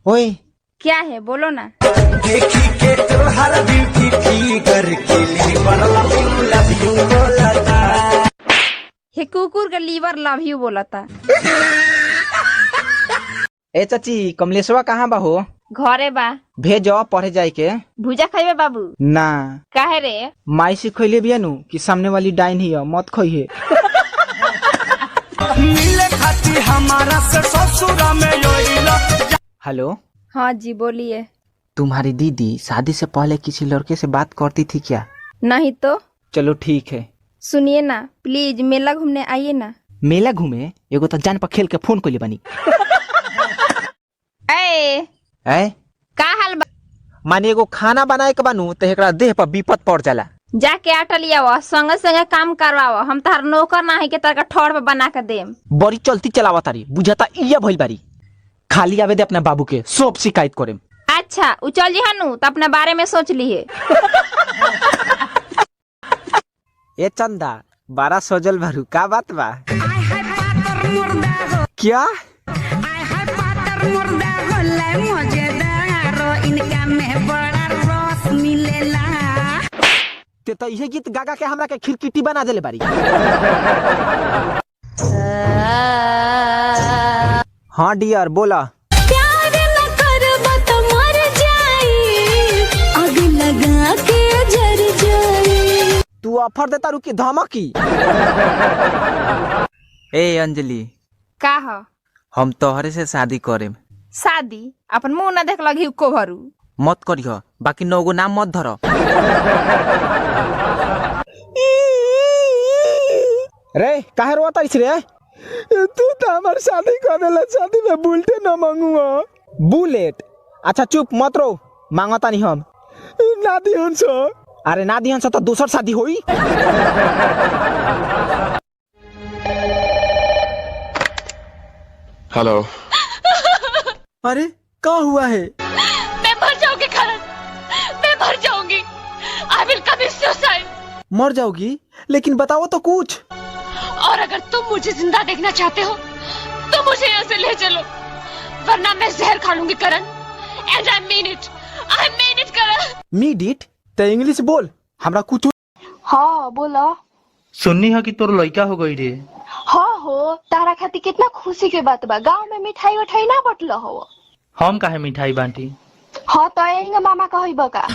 ओए क्या है बोलो ना। देखी के तोहर ब्यूटी फिगर के लीवर लव यू बोलता। हे कुकुर का लीवर लव यू बोला था। ए चाची कमलेशवा कहाँ बा हो? घरे बा। भेजो पढ़े जाए के। भूजा खाइबे बाबू? ना। काहे रे? माई से खोले बिया नु कि सामने वाली डाइन ही है, मत खोइए। मिले खाती हमारा से ससुरा में योइला। हेलो। हाँ जी बोलिए। तुम्हारी दीदी शादी से पहले किसी लड़के से बात करती थी क्या? नहीं तो। चलो ठीक है। सुनिए ना प्लीज मेला घूमने आइए ना। मेला घूमे? एगो तो जान पर खेल के फोन कोली बनी। ए का हाल बा? माने एगो खाना बनाए के बनू तो एकरा देह पर विपत पड़ जाला। जाके आटा लियावा, संगे संगे काम करवावा। हम तार नौकर ना है के तार का ठौर पे बना के देम। बड़ी चलती चलावा तारी, बुझाता इया भइल बारी। खाली आवे दे अपने बाबू के, सब शिकायत करेम। अच्छा उचल जी हनु तो अपने बारे में सोच लिए। ए चंदा बारा सजल भरू का बात बा? क्या? ते तो यह गीत गागा के हमरा के खिरकिटी बना देले बारी। हाँ डियर बोला। प्यार न करबा तो मर जाई, आग लगा के जर जाई। तू ऑफर देता रुकी धमकी। ए अंजलि का ह? हम तोहरे से शादी करेम। शादी? अपन मुंह न देख लगी को भरू। मत करियो, बाकी नौगो नाम मत धरो। रे काहे रोता इस रे? तू तो हमार शादी करेला, शादी में बुलेट न मांगूआ। बुलेट? अच्छा चुप मत रो, मांगता नहीं हम। ना दिहन सो। अरे ना दिहन सो तो दूसर शादी होई। हेलो। अरे क्या हुआ है? मैं मर जाऊंगी करण, मैं मर जाऊंगी। I will commit suicide. मर जाओगी? लेकिन बताओ तो कुछ। और अगर तुम मुझे जिंदा देखना चाहते हो तो मुझे यहाँ से ले चलो, वरना मैं जहर खा लूंगी Karan. And I mean it, I mean it Karan. Mean it? तो इंग्लिश बोल, हमरा कुछ। हाँ बोला। सुननी है कि तोर लड़का हो गई रे। हाँ हो, तारा खाती कितना खुशी के बात बा। गांव में मिठाई उठाई ना बटल हो। हम काहे मिठाई बांटी? हाँ तो मामा कही बका।